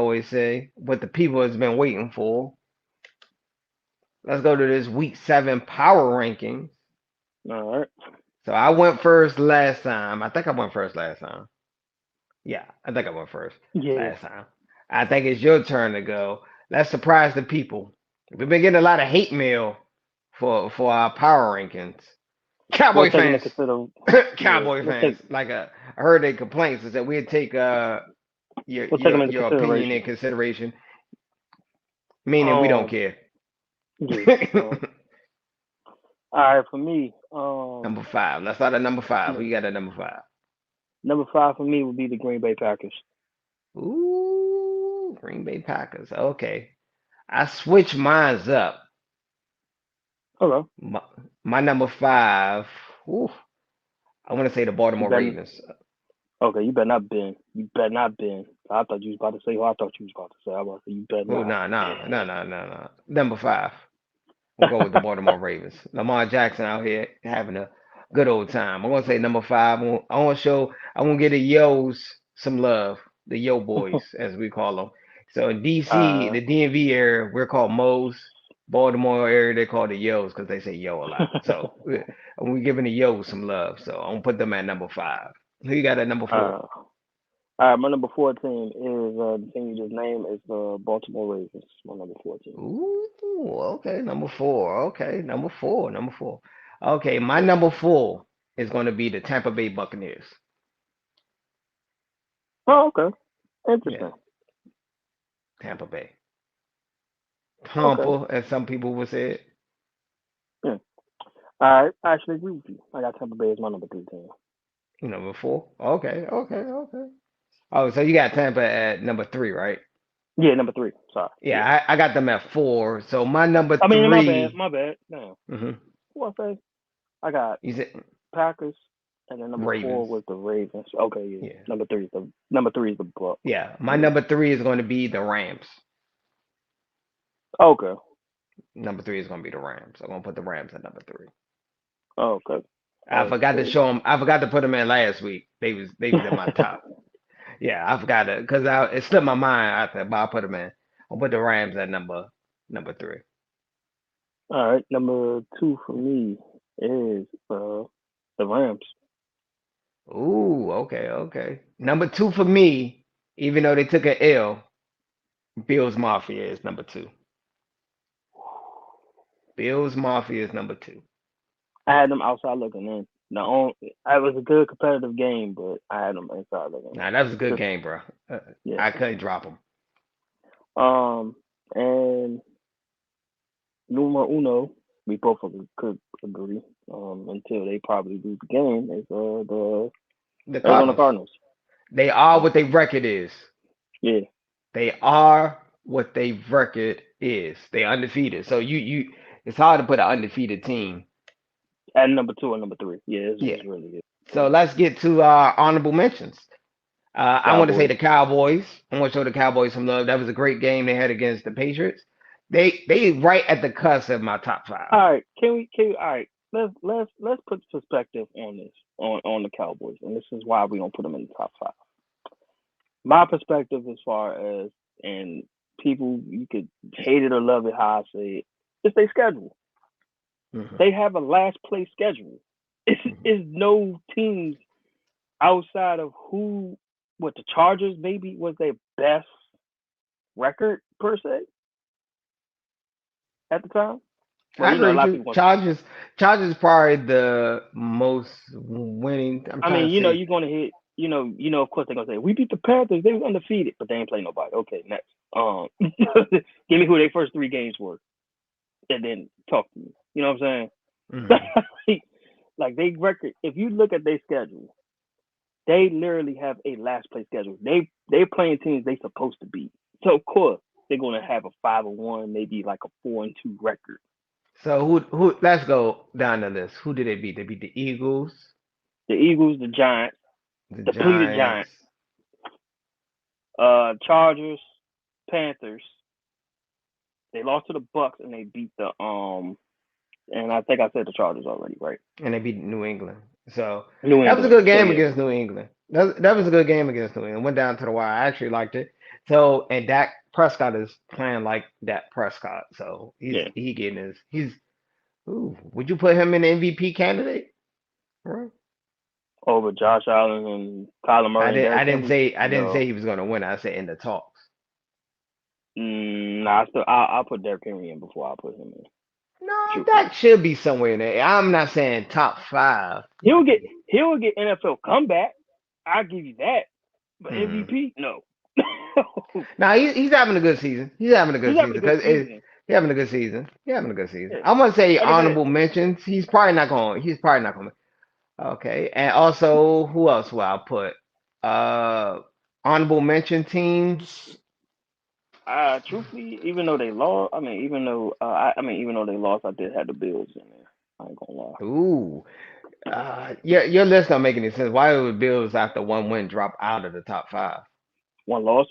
always say, what the people has been waiting for. Let's go to this week 7 power rankings. All right. So I went first last time. I think I went first last time. Yeah, I think I went first Yeah. last time. I think it's your turn to go. Let's surprise the people. We've been getting a lot of hate mail for our power rankings. We'll Cowboy take into fans, consider. Yeah. Cowboy fans. Like I heard their complaints is that we'd take your We'll take them your into your opinion consideration. in consideration, meaning we don't Um. care. Yeah. All right. For me. Number 5. Let's start at number 5. Who n- you got at number 5? Number 5 for me would be the Green Bay Packers. Ooh, Green Bay Packers. Okay. I switched mines up. Okay. My, my number 5, ooh, I want to say the You Baltimore better. Ravens. Okay. You better not bend. You better not bend. I thought you was about to say. I thought you was about to say. I was about to say you better Oh, not. no, no, no, no, no, no. Number 5. I'm going with the Baltimore Ravens. Lamar Jackson out here having a good old time. I'm going to say number 5. I want to give the Yos some love. The Yo boys, as we call them. So in DC, uh. the DMV area, we're called Mo's. Baltimore area, they call the Yos because they say Yo a lot. So we're giving the Yos some love. So I'm going to put them at number 5. Who you got at number 4? uh. All right. My number 14 is the thing you just named is the Baltimore Ravens. My number 14. Ooh, okay, number 4. Okay, number 4, number 4. Okay, my Yeah. number 4 is going to be the Tampa Bay Buccaneers. Oh, okay. Yeah, Interesting. Tampa Bay. Okay. Tampa, as some people would say it. Yeah. All right. I actually agree with you. I got Tampa Bay as my number 3 team. Number 4. Okay, okay, okay. Oh, so you got Tampa at number 3, right? Yeah, number 3. Sorry. Yeah. Yeah, I got them at 4. So my number I mean, my bad. 3. My bad. No. hmm What I say? I got You said Packers, and then number 4 Ravens. was the Ravens. Okay. Yeah. Yeah, Number 3 is the Bucks. yeah. My Yeah. number 3 is going to be the Rams. Okay. Number 3 is going to be the Rams. I'm going to put the Rams at number 3. Okay. I That's forgot to cool. show them. I forgot to put them in last week. They was in my top. Yeah, I forgot it because it slipped my mind. I said, but I'll put them in. I'll put the Rams at number 3. All right. Number 2 for me is the Rams. Ooh, okay, okay. Number 2 for me, even though they took an L, Bills Mafia is number 2. Bills Mafia is number 2. I had them outside looking in. The only, it was a good competitive game, but I had them inside looking Now that was a in. good Just game, bro. yeah. I couldn't drop them. Um, and numero uno, we both could agree. Until they probably lose the game, is the The Arizona Cardinals. Cardinals. They are Yeah, what their record is. yeah. They are what their record is. They undefeated. So it's hard to put an undefeated team. At number 2 and number 3, yeah, Yeah. it's really good. So Yeah. let's get to our honorable mentions. I want to say Cowboys. the Cowboys. I want to show the Cowboys some love. That was a great game they had against the Patriots. They right at the cusp of my top 5. All right, all right. Let's put perspective on this on the Cowboys, and this is why we don't put them in the top 5. My perspective as far as and people you could hate it or love it how I say it, it's their schedule. hmm They have a last place schedule. It's no teams outside of who what the Chargers maybe was their best record per se at the time. Well, I you know, agree a with lot of you. people want. Chargers probably the most winning. I'm I trying mean, to you're say gonna hit. Of course they're gonna say we beat the Panthers. They was undefeated, but they ain't play nobody. Okay, next. Give me who their first 3 games were, and then talk to me. You know what I'm hmm saying? Like they record. If you look at their schedule, they literally have a last place schedule. They're playing teams they supposed to beat. So of course they're gonna have a 5-1, maybe like a 4-2 record. So who? Let's go down the list. Who did they beat? They beat the Eagles, The Eagles, the Giants, the depleted Giants. Giants, Chargers, Panthers. They lost to the Bucks and they beat the and I think I said the Chargers already, right? And they beat New England. So New that was a England. good So game yeah. against New England. That was a good game against New England. Went down to the wire. I actually liked it. So and Dak Prescott is playing like Dak Prescott. So Yeah, he getting his he's ooh, would you put him in the MVP candidate? Right. over Josh Allen and Kyler Murray and Derrick Henry. I didn't say No, he was gonna win. I said in the talks. nah. I'll put Derrick Henry in before I put him in. No, Truthfully, that should be somewhere in there. I'm not saying top five. he'll get NFL comeback. I'll give you that. But Mm-hmm. MVP, no. Now he's having a good season. He's having a He's good having a season good because season. he's having a good season. He's having a good season. Yeah. I want to say Like I said, honorable mentions. He's probably not going. He's probably not going. Okay, and also who else will I put? Uh, honorable mention teams. truthfully, even though they lost, even though they lost, I did have the Bills in there. I ain't gonna lie. Ooh, your list don't make any sense. Why would Bills after one win drop out of the top five? One loss.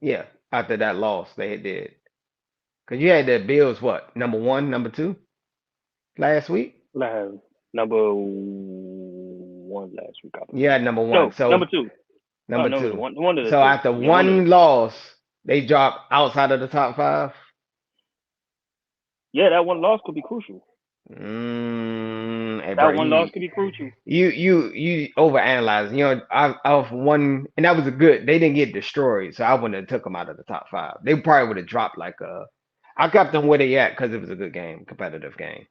Yeah, after that loss they did. Cause you had the Bills what number one, number two last week. Last number one last week, I You believe. had number one. No, number So two. Oh number no, two. one of the So two. after Yeah, one of the one two. loss, they dropped outside of the top five. Yeah, that one loss could be crucial. Hey, bro, That one loss could be crucial. you overanalyze. You know, I've one, and that was a good. They didn't get destroyed, so I wouldn't have took them out of the top five. They probably would have dropped like a. I kept them where they at because it was a good game, competitive game.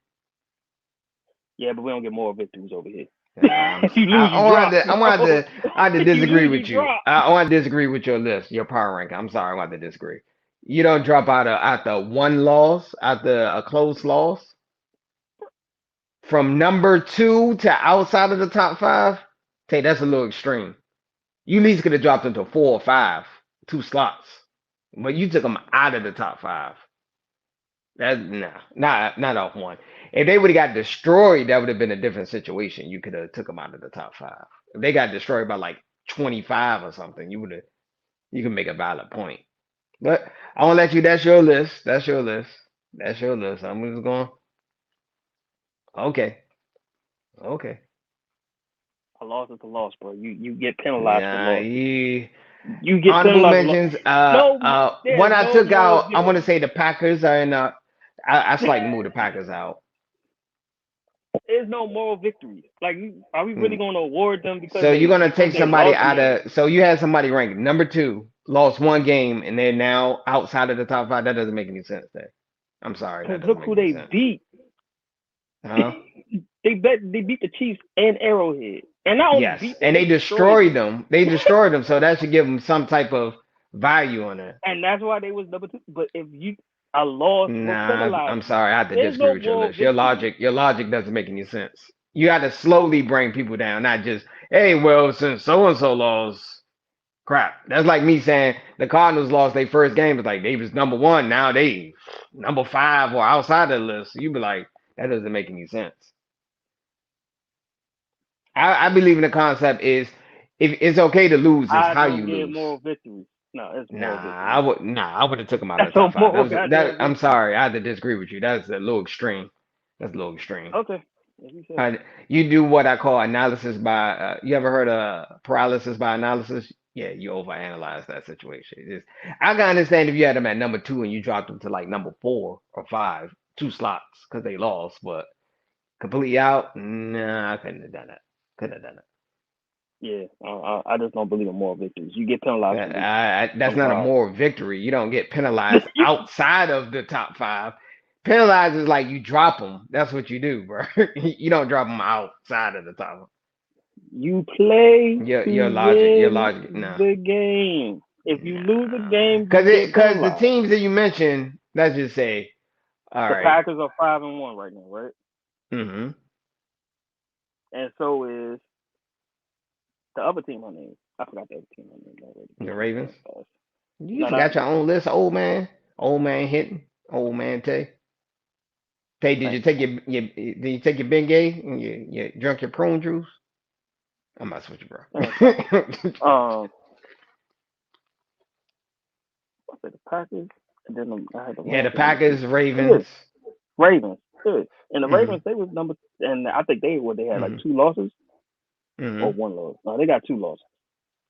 Yeah, but we don't get more victories over here. I'm, If you lose, you drop, bro. I had to If you disagree lose, you with you. drop. I want to disagree with your list, your power rank. I'm sorry, I want to disagree. You don't drop out of after one loss, after a close loss, from number two to outside of the top five. Hey, that's a little extreme. You at least could have dropped them to four or five, two slots, but you took them out of the top five. That's nah, not off one. If they would have got destroyed, that would have been a different situation. You could have took them out of the top five. If they got destroyed by like 25 or something, you can make a valid point. But I won't let you. That's your list. That's your list. That's your list. I'm just going. Okay, okay. A loss is a loss, bro. You get penalized for Nah, losses. you You get honorable penalized for losses. mentions. No, One there's I no took moral out. I want victory. to say the Packers are in. I slightly moved the Packers out. There's no moral victories. Like, are we really Hmm. going to award them So you're gonna because take they somebody lost? out No. of. So you had somebody ranked number two, lost one game, and they're now outside of the top five. That doesn't make any sense. There. I'm sorry, Because that look doesn't make who any they sense. beat. Huh? They beat the Chiefs and Arrowhead, and not only Yes, beat them, and they they destroyed destroyed them. them. They destroyed them. So that should give them some type of value on it. And that's why they was number two. But if you a loss will Nah, penalize I'm you. sorry. I have to There's disagree no with your moral list. victory. Your logic doesn't make any sense. You got to slowly bring people down, not just, hey, well, since so and so lost, crap. That's like me saying the Cardinals lost their first game. It's like they was number one. Now they number five or outside of the list. You be like, that doesn't make any sense. I believe in the concept is if it's okay to lose, is I how don't you get lose. moral victories. No, it's moral victories. Nah, I would have took him out of That's the no top five. moral goddamn I'm victory. sorry, I had to disagree with you. That's a little extreme. That's a little extreme. Okay, as you say. You do what I call analysis by. You ever heard of paralysis by analysis? Yeah, you overanalyze that situation. I can understand if you had them at number two and you dropped them to like number four or five, two slots because they lost, but completely out. Nah, I couldn't have done it. Couldn't have done it. Yeah, I just don't believe in moral victories. You get penalized for losing. That's I'm not a sorry. moral victory. You don't get penalized outside of the top five. Penalized is like you drop them. That's what you do, bro. You don't drop them outside of the top. You play Your to logic, win nah, the game. If you lose a nah. game, you get Cause the penalized. teams that you mentioned, let's just say, all The right, Packers are 5-1 right now, right? mm-hmm. And so is the other team I named. I forgot the other team I named already. The Damn, Ravens. that fast. You No, not forgot the your own Ravens. list, old man hitting, old man Tay. Tay, did you Thank take did you take your Bengay and you drunk your prune juice? I'm not switching, you. Thank you. bro. I said the Packers, and then I had the Yeah, last the one. Packers, Yeah, Ravens. Ravens. Yeah. And the Hmm. Ravens, they was number, and I think they had like Hmm. two losses or Hmm. one loss. No, they got two losses.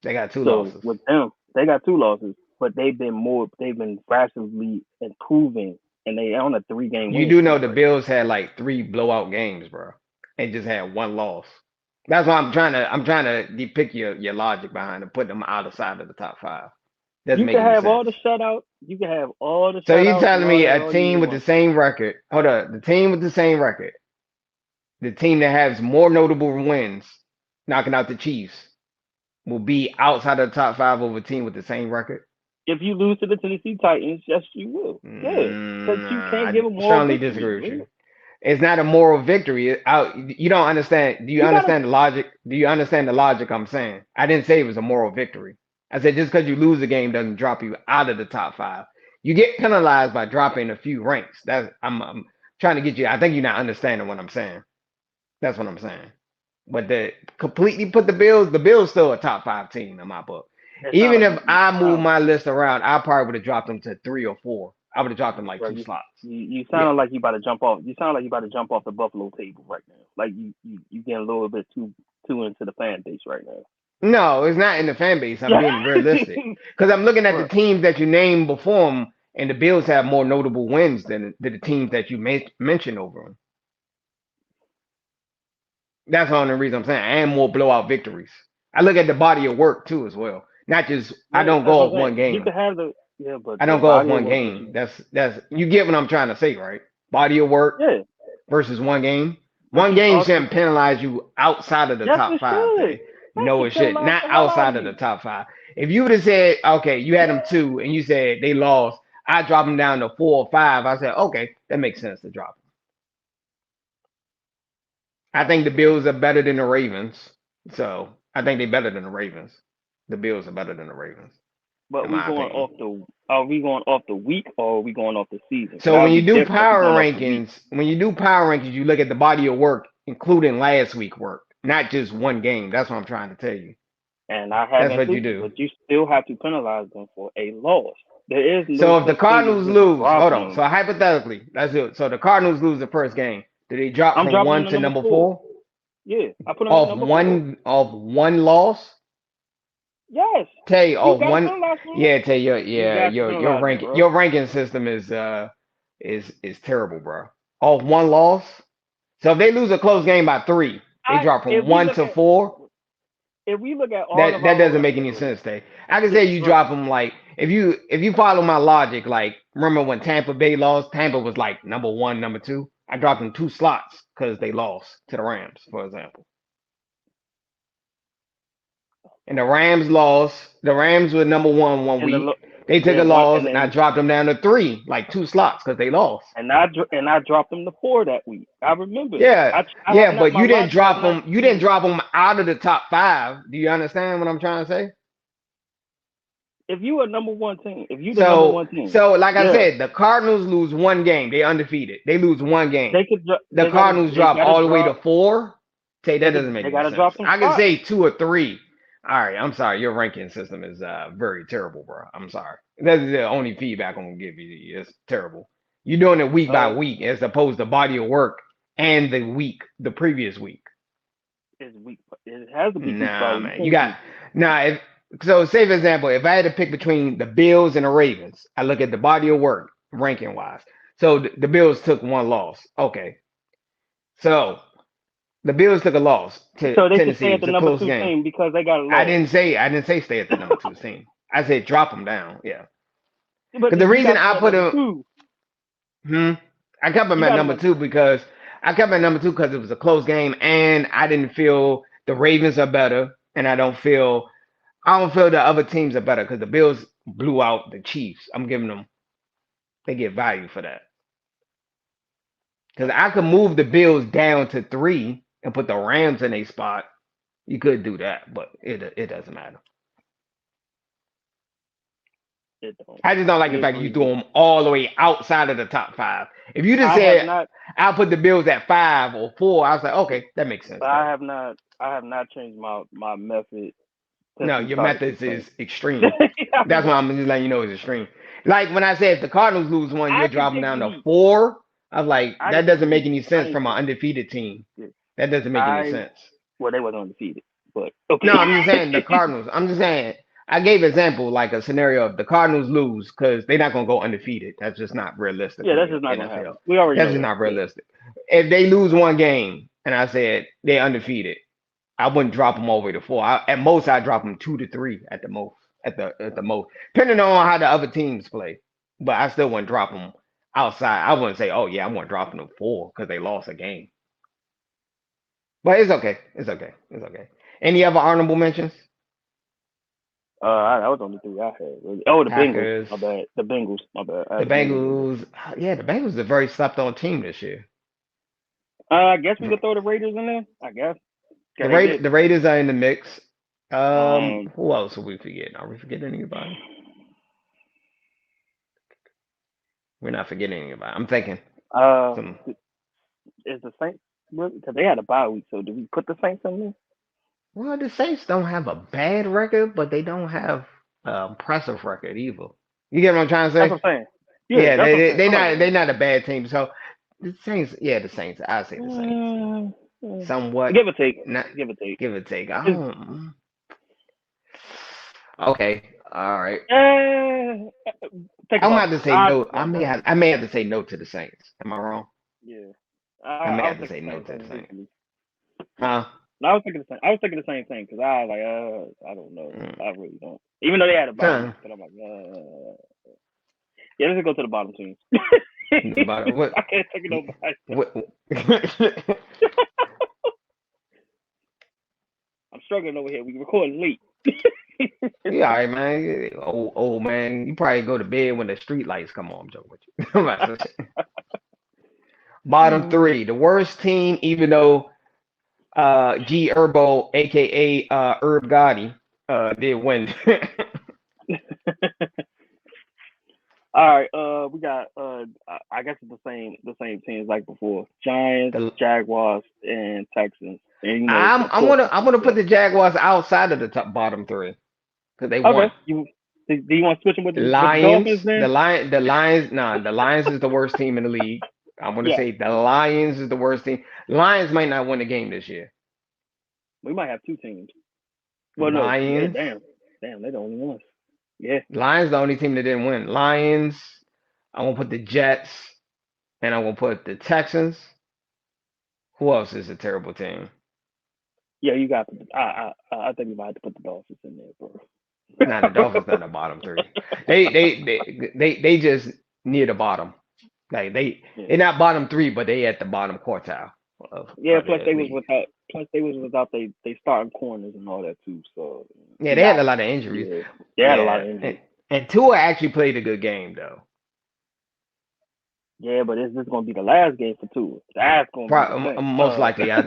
They got two So losses. with them, they got two losses. but they've been rapidly improving, and they on a 3 game You winning do know streak the right now. Bills had like 3 blowout games, bro, and just had one loss. That's why I'm trying to depict your logic behind it, put them outside of the top five. Doesn't You make can any have all sense. the shutouts. You can have all the So you shutouts and telling all me that a all you team with the want. same record, hold up, the team with the same record, the team that has more notable wins, knocking out the Chiefs, will be outside of the top five over a team with the same record? If you lose to the Tennessee Titans, yes, you will. Yeah, because you Nah, can't I give them moral strongly victory. disagree with you. It's not a moral victory. You don't understand. Do you You gotta. understand the logic? Do you understand the logic I'm saying? I didn't say it was a moral victory. I said just because you lose a game doesn't drop you out of the top five. You get penalized by dropping a few ranks. I'm trying to get you. I think you're not understanding what I'm saying. That's what I'm saying. But the completely put the Bills still a top five team in my book. It sounds Even like if you I move sound, my list around, I probably would have dropped them to 3 or 4. I would have dropped them like bro. two slots. You Yeah. sound like you about to jump off. You sound like you about to jump off the Buffalo table right now. Like you getting a little bit too into the fan base right now. No, it's not in the fan base. I'm Yeah, being realistic because I'm looking at the bro. teams that you named before them, and the Bills have more notable wins than the teams that you mentioned over them. That's the only reason I'm saying, and more blowout victories. I look at the body of work too as well. Not just I Yeah, don't that's go what I'm off one saying. You game. can have the yeah, but I the don't go off body of one work that game. you That's you get what I'm trying to say, right? Body of work yeah, versus one game. but One you game also shouldn't penalize you outside of the yes top it five. should. That No, should it should penalize not the hell out of outside of the you. top five. If you would have said, okay, you had them two, and you said they lost, I drop them down to 4 or 5. I said, okay, that makes sense to drop them. I think the Bills are better than the Ravens, so I think they're better than the Ravens. The Bills are better than the Ravens, But in my opinion. are we going off the week or are we going off the season? Because So that when would you be do different if we're power going off the week. rankings, you look at the body of work, including last week work, not just one game. That's what I'm trying to tell you. And I That's haven't what you too, do. but you still have to penalize them for a loss. There is no So if the such thing as Cardinals just lose, hold dropping on. them. So hypothetically, let's do it. So the Cardinals lose the first game. Do they drop I'm from dropping one them to to number number four. 4 Yeah, I put them at off number four. one loss? Yes, Tay you off got to one. penalize them. Yeah, Tay, You got to penalize them, bro. your ranking system is terrible, bro. Off one loss. So if they lose a close game by 3, they I drop from if we one look to at 4. all of That our doesn't make any records, sense, Tay. I can say you bro, drop them like if you follow my logic, like remember when Tampa Bay lost? Tampa was like number 1, number 2. I dropped them 2 slots because they lost to the Rams, for example. And the Rams lost. The Rams were number 1 one and the week. They took yeah a one loss, and and I then dropped them down to 3, like 2 slots because they lost. and I dropped them to four that week. I remember that. Yeah, I have yeah, not but my you didn't logic has drop not them. You didn't changed. drop them out of the top 5. Do you understand what I'm trying to say? If you are number one team, if you the number So, one team, so like I yeah, said, the Cardinals lose one game. They undefeated. They lose one game. The Cardinals they drop gotta all the way to drop 4. Say that doesn't make they any gotta drop sense. some I can spots. say 2 or 3. All right, I'm sorry. Your ranking system is very terrible, bro. I'm sorry. That's the only feedback I'm gonna give you. It's terrible. You're doing it week by Uh, week as opposed to body of work and the previous week. it's week. It has to be week by Nah, week. You man. You can't got do nah. So, say for example, if I had to pick between the Bills and the Ravens, I look at the body of work ranking wise. So the Bills took one loss. Okay, so the Bills took a loss to so they should Tennessee. stay It at was the a number close two game. team because they got a I loss. didn't say stay at the number 2 team. I said drop them down. Yeah, But because the you reason got them I at put number them, two. hmm, I kept them You at got them number at 2 because it was a close game, and I didn't feel the Ravens are better, and I don't feel the other teams are better because the Bills blew out the Chiefs. I'm giving them they get value for that because I could move the Bills down to 3 and put the Rams in a spot. You could do that, but it doesn't matter. it don't. I just don't like the We fact that you agree. threw them all the way outside of the top 5. If you just I have said not. I'll put the Bills at 5 or 4, I was like, okay, that makes sense. But Tay. I have not changed my method since No, we your started this methods thing. is extreme. That's why I'm just letting you know it's extreme. Like when I said if the Cardinals lose one, I you're can dropping take down the to heat. 4. I was like, I that can take doesn't the make heat. any I sense ain't from an tripping. undefeated team. Yeah. That doesn't make any I sense. well they wasn't undefeated, but okay. No, I'm just saying the Cardinals. I'm just saying I gave example like a scenario of the Cardinals lose because they're not gonna go undefeated. That's just not realistic Yeah, in that's the just not gonna happen. NFL. We already That's know just that. not Yeah. realistic. If they lose one game and I said they're undefeated, I wouldn't drop them all the way to four. At most, I drop them 2 to 3 at the most. At the most, depending on how the other teams play. But I still wouldn't drop them outside. I wouldn't say, oh yeah, I'm gonna drop them to four because they lost a game. But it's okay. It's okay. It's okay. Any other honorable mentions? That was only three I had. Oh, the Bengals. Packers, My bad. The Bengals. My bad. I the had the Bengals in there. Bengals. Yeah, the Bengals are a very slept on team this year. I guess we could throw the Raiders in there. I guess. Cause The they Raiders, did. the Raiders are in the mix. Um. Who else are we forgetting? Are we forgetting anybody? We're not forgetting anybody. I'm thinking Uh. some. Is the Saints? Because they had a bye week. So do we put the Saints in there? Well, the Saints don't have a bad record, but they don't have an impressive record either. You get what I'm trying to That's say? what I'm saying. Yeah, Yeah, that's what I'm they saying. they I like not that. they not a bad team. So the Saints, yeah, the Saints. I say the Saints. Mm, mm. Somewhat, Give or take. not Give or take. give or take. I It's, don't. Okay, all right. think I'm about about this. to say no. Well, I may have to say no to the Saints. Am I wrong? yeah. I may I was have to say thinking the no same to the thing Saints. recently. Huh? No, I was thinking the same. I was thinking the same thing because I was like, I don't know. Mm. I really don't. Even though they had a bye week, Huh. but I'm like, yeah, let's go to the bottom teams. About it. I can't take it nobody. What? I'm struggling over here. We recording late. Yeah, all right, man. Old man. You probably go to bed when the street lights come on. I'm joking with you. I'm about to say. Bottom three, the worst team, even though G Herbo, aka Herb Gotti, did win. All right, we got I guess it's the same teams like before. Giants, the, Jaguars, and Texans. And I'm of I'm course gonna the I'm gonna put yeah. the Jaguars outside of the top bottom three because they Okay. won. Do you want to switch them with The the Dolphins Lions, then? the Lions, nah, the Lions is the worst team in the league. I'm gonna Yeah. say the Lions is the worst team. Lions might not win the game this year. We might have two teams. Well no, yeah, Lions, damn. Damn, they're the only ones. Yeah. Lions the only team that didn't win. Lions. I'm gonna put the Jets, and I'm gonna put the Texans. Who else is a terrible team? Yeah, you got I think we might have to put the Dolphins in there, bro. Nah, the Dolphins not the bottom three. They just near the bottom. Like Yeah. they're not bottom three, but they at the bottom quartile Yeah, of the league. plus they was without they starting corners and all that too. So Yeah, you they had got a lot of injuries. yeah. They had a lot Yeah, of injuries. and Tua actually played a good game though. Yeah, but is this gonna be the last game for two? That's gonna be the thing. Most likely, yeah,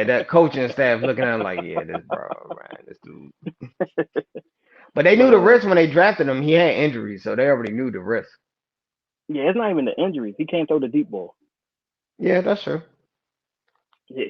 that coaching staff looking at him like, yeah, this bro, man, this dude. But they knew but the risk when they drafted him. He had injuries, so they already knew the risk. yeah, it's not even the injuries. He can't throw the deep ball. Yeah, that's true. Yeah,